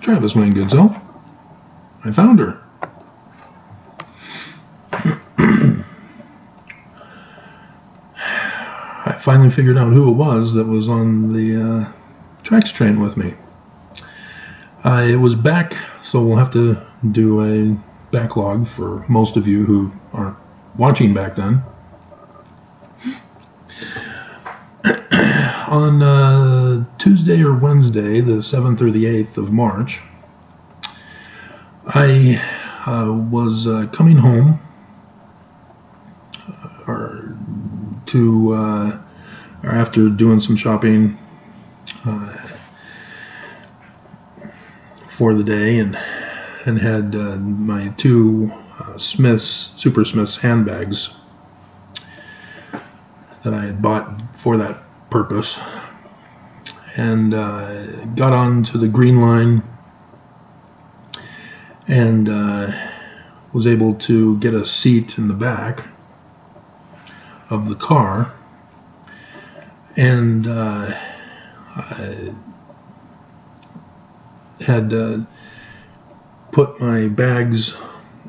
Travis Wayne Goodsell. I found her. I finally figured out who it was that was on the tracks train with me. It was back, so we'll have to do a backlog for most of you who aren't watching back then. On Tuesday or Wednesday, the 7th or the 8th of March, I was coming home or after doing some shopping for the day, and had my two Super Smiths handbags that I had bought for that purpose, and got onto the Green Line and was able to get a seat in the back of the car, and I had put my bags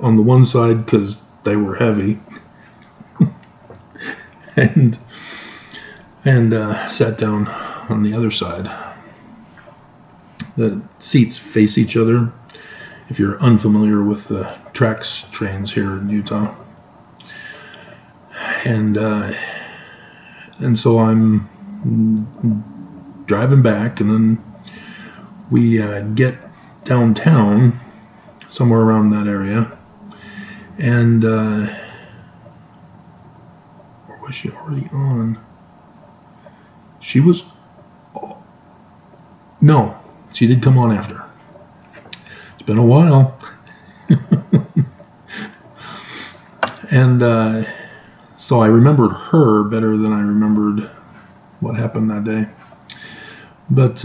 on the one side because they were heavy, and sat down on the other side. The seats face each other, if you're unfamiliar with the tracks trains here in Utah. And so I'm driving back, and then we get downtown, somewhere around that area, and or was she already on? She was... No, she did come on after. It's been a while. And so I remembered her better than I remembered what happened that day. But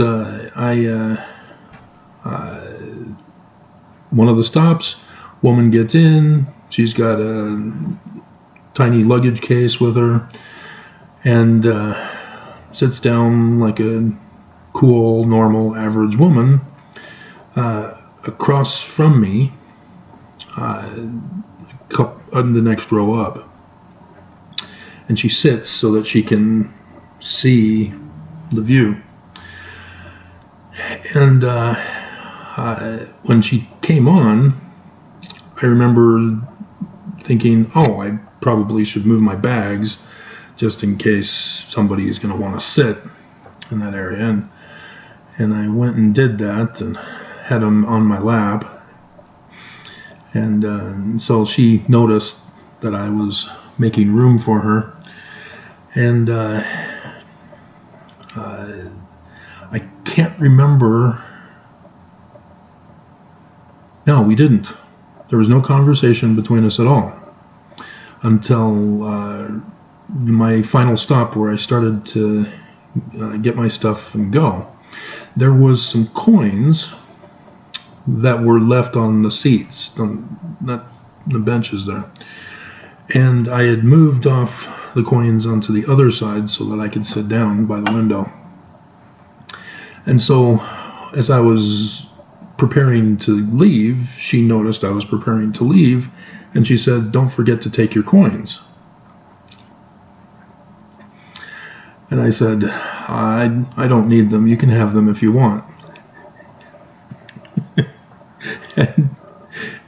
one of the stops, woman gets in, she's got a tiny luggage case with her, and sits down like a cool, normal, average woman across from me, on the next row up. And she sits so that she can see the view. And when she came on, I remember thinking, oh, I probably should move my bags just in case somebody is going to want to sit in that area. And I went and did that and had them on my lap. And so she noticed that I was making room for her. And I can't remember. No, we didn't. There was no conversation between us at all until my final stop, where I started to get my stuff and go. There was some coins that were left on the seats, not the benches there. And I had moved off the coins onto the other side so that I could sit down by the window. And so as I was preparing to leave, she noticed I was preparing to leave, and she said, "Don't forget to take your coins." And I said, I don't need them. You can have them if you want.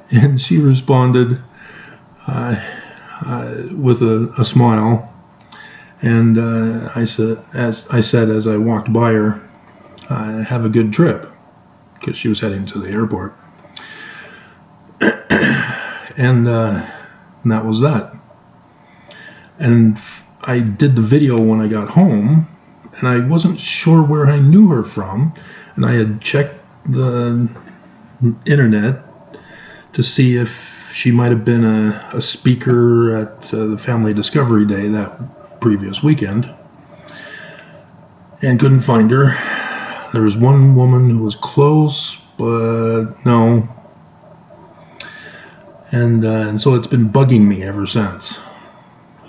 and she responded with a smile. And I said, as I walked by her, "Have a good trip," because she was heading to the airport. And that was that. And I did the video when I got home, and I wasn't sure where I knew her from, and I had checked the internet to see if she might have been a speaker at the Family Discovery Day that previous weekend, and couldn't find her. There was one woman who was close, but no. And so it's been bugging me ever since.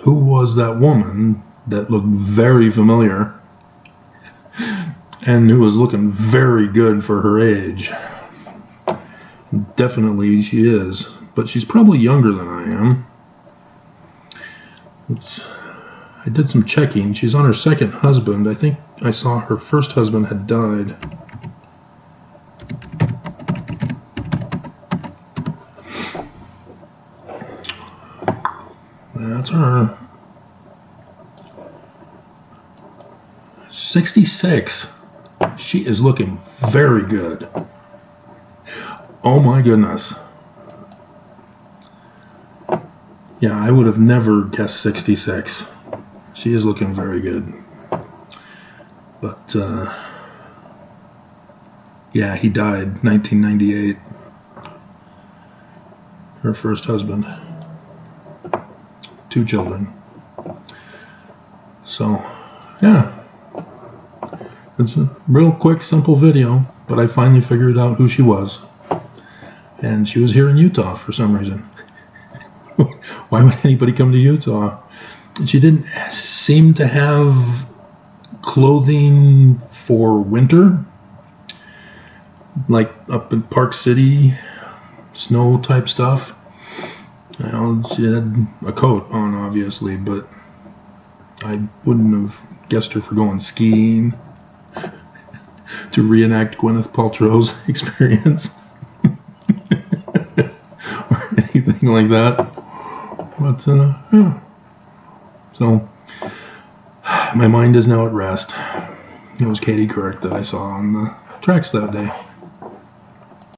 Who was that woman that looked very familiar? and who was looking very good for her age. Definitely she is, but she's probably younger than I am. I did some checking. She's on her second husband. I think I saw her first husband had died. That's her. 66. She is looking very good. Oh my goodness. Yeah, I would have never guessed 66. She is looking very good. But, yeah, he died 1998. Her first husband. 2 children. So, yeah. It's a real quick, simple video, but I finally figured out who she was. And she was here in Utah for some reason. Why would anybody come to Utah? She didn't seem to have clothing for winter, like up in Park City, snow type stuff. You know, she had a coat on, obviously, but I wouldn't have guessed her for going skiing to reenact Gwyneth Paltrow's experience or anything like that. But, yeah. So, my mind is now at rest. It was Katie Couric that I saw on the tracks that day.